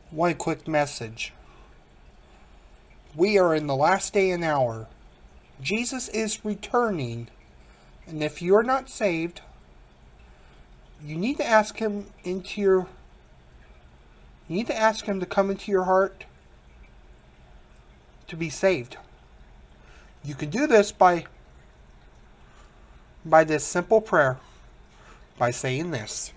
One quick message. We are in the last day and hour. Jesus is returning, and if you're not saved, you need to ask him to come into your heart to be saved. You can do this by this simple prayer, by saying this.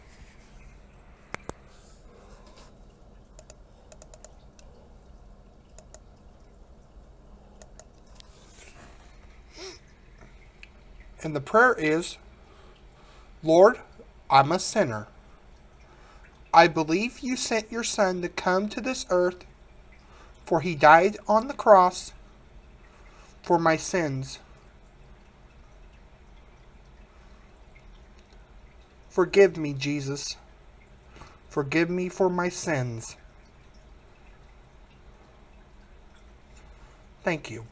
And the prayer is, Lord, I'm a sinner. I believe you sent your Son to come to this earth, for he died on the cross for my sins. Forgive me, Jesus. Forgive me for my sins. Thank you.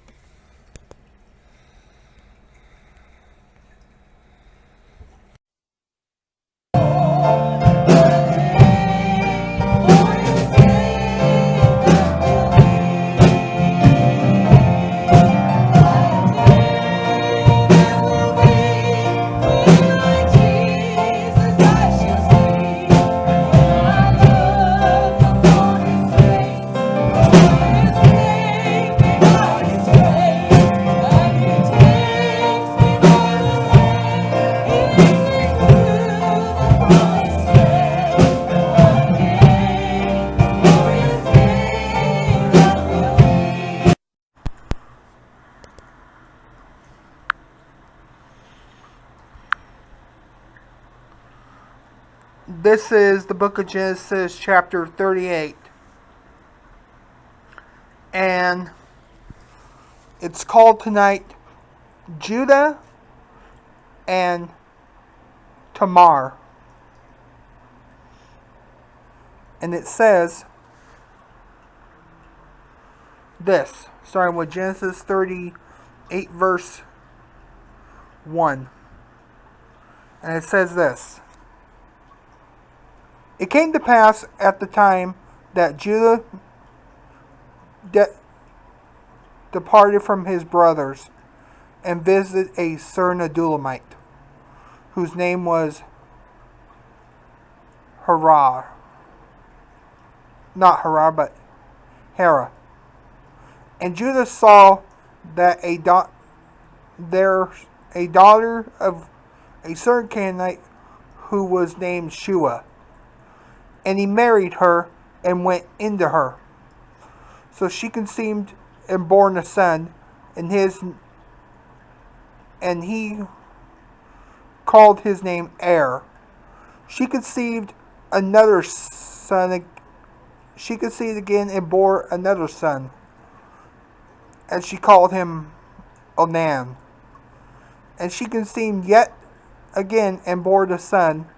This is the book of Genesis, chapter 38. And it's called tonight Judah and Tamar. And it says this, starting with Genesis 38, verse 1. And it says this. It came to pass at the time that Judah departed from his brothers and visited a certain Adullamite, whose name was Hera. Not Hera, but Hera. And Judah saw that a daughter of a certain Canaanite who was named Shua. And he married her and went into her. So she conceived and bore a son, and he called his name Er. She conceived another son. She conceived again and bore another son, and she called him Onan. And she conceived yet again and bore a son,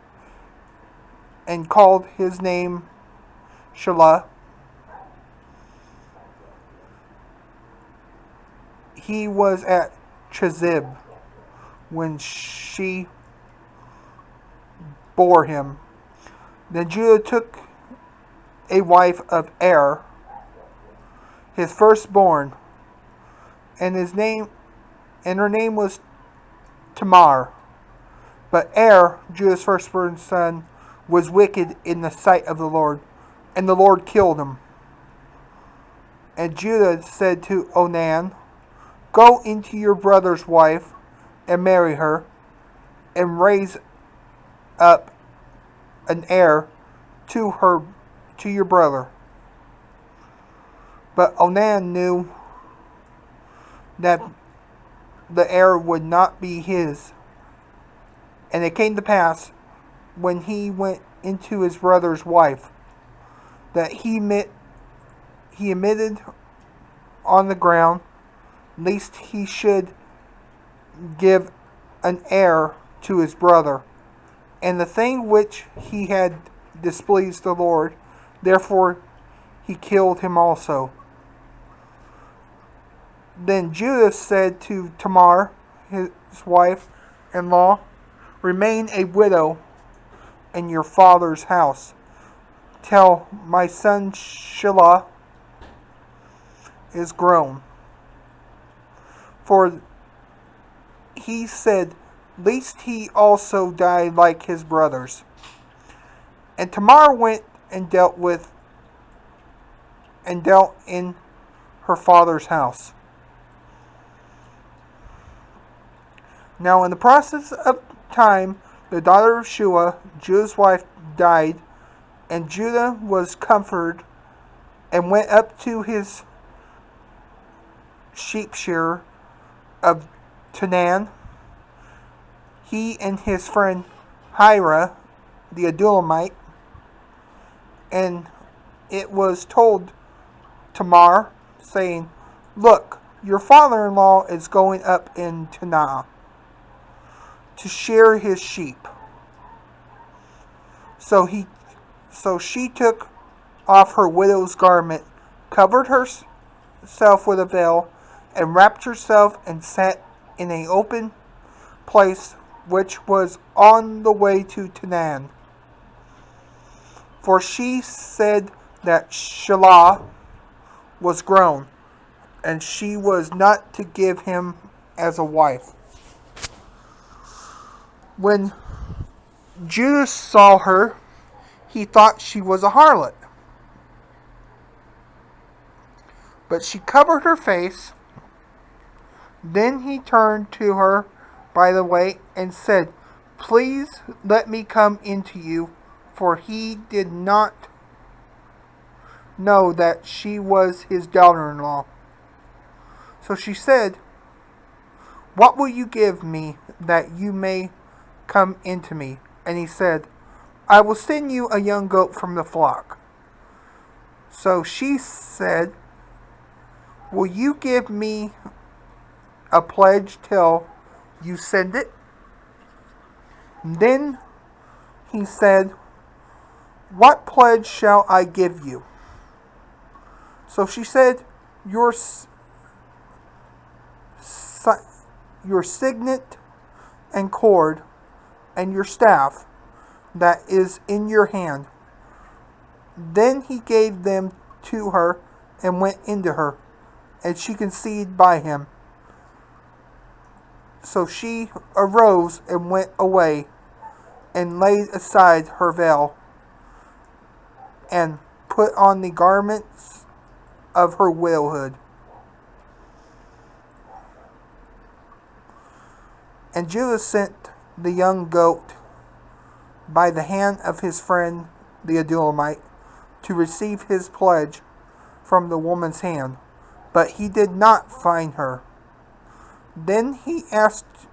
and called his name Shelah. He was at Chezib when she bore him. Then Judah took a wife of Er, his firstborn, and her name was Tamar. But Er, Judah's firstborn son, was wicked in the sight of the Lord, and the Lord killed him. And Judah said to Onan, Go into your brother's wife and marry her, and raise up an heir to your brother. But Onan knew that the heir would not be his. And it came to pass, when he went into his brother's wife, that he emitted on the ground, lest he should give an heir to his brother. And the thing which he had displeased the Lord, therefore he killed him also. Then Judah said to Tamar, his wife-in-law, Remain a widow in your father's house, till my son Shelah is grown. For he said, lest he also die like his brothers. And Tamar went and dealt in her father's house. Now in the process of time, the daughter of Shua, Judah's wife, died, and Judah was comforted and went up to his sheep shearer of Tanan, he and his friend Hira, the Adullamite, and it was told Tamar, saying, look, your father-in-law is going up in Tanah to shear his sheep. So she took off her widow's garment, covered herself with a veil, and wrapped herself and sat in an open place which was on the way to Tanan. For she said that Shelah was grown, and she was not to give him as a wife. When Judah saw her, he thought she was a harlot. But she covered her face. Then he turned to her by the way and said, please let me come into you, for he did not know that she was his daughter-in-law. So she said, what will you give me that you may come into me? And he said, I will send you a young goat from the flock. So she said, will you give me a pledge till you send it? Then he said, what pledge shall I give you? So she said, your signet and cord and your staff that is in your hand. Then he gave them to her and went into her, and she conceived by him. So she arose and went away and laid aside her veil and put on the garments of her widowhood. And Judah sent the young goat by the hand of his friend the Adullamite to receive his pledge from the woman's hand, but he did not find her. Then he asked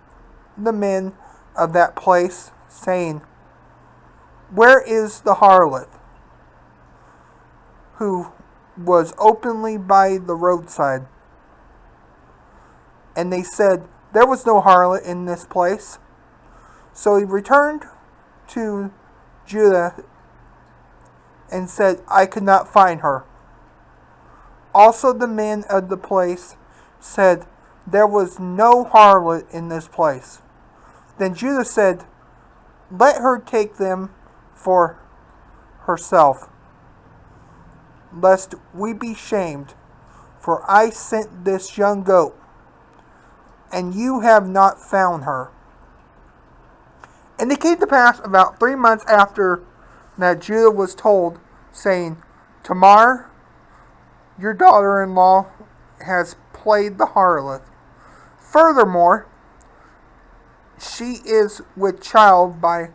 the men of that place, saying, where is the harlot who was openly by the roadside? And they said, there was no harlot in this place. So he returned to Judah and said, I could not find her. Also the men of the place said, there was no harlot in this place. Then Judah said, let her take them for herself, lest we be shamed, for I sent this young goat, and you have not found her. And it came to pass about 3 months after that Judah was told, saying, Tamar, your daughter-in-law, has played the harlot. Furthermore, she is with child by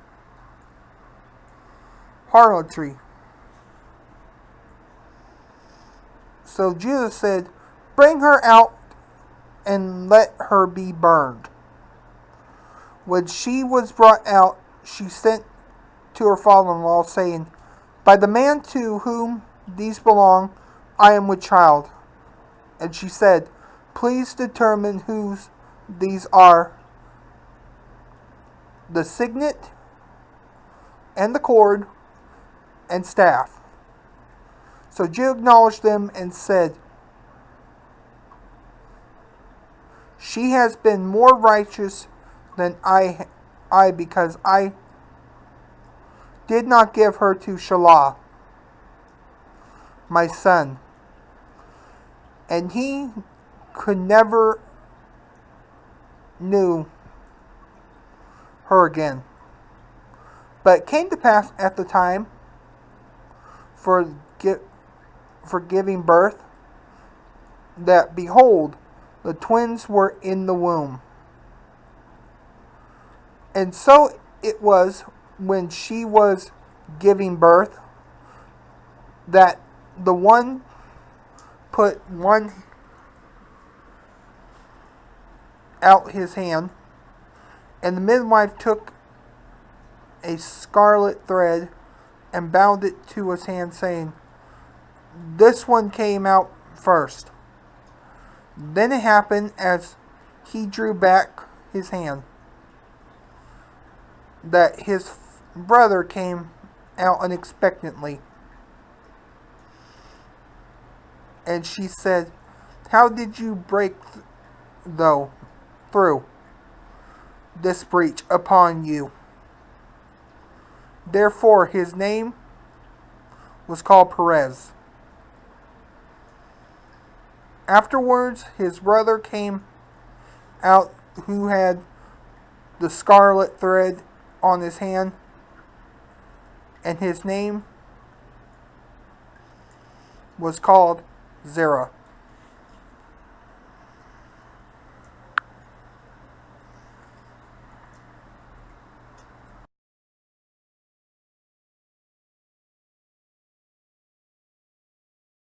harlotry. So Judah said, bring her out and let her be burned. When she was brought out, she sent to her father-in-law, saying, by the man to whom these belong, I am with child. And she said, please determine whose these are, the signet and the cord and staff. So Judah acknowledged them and said, she has been more righteous than I because I did not give her to Shelah. my son. And he could never knew her again. But it came to pass at the time for giving birth that, behold, the twins were in the womb. And so it was when she was giving birth that the one put one out his hand, and the midwife took a scarlet thread and bound it to his hand, saying, "This one came out first." Then it happened, as he drew back his hand, that his brother came out unexpectedly. And she said, "How did you break through this breach upon you?" Therefore his name was called Perez. Afterwards his brother came out, who had the scarlet thread on his hand, and his name was called Zerah.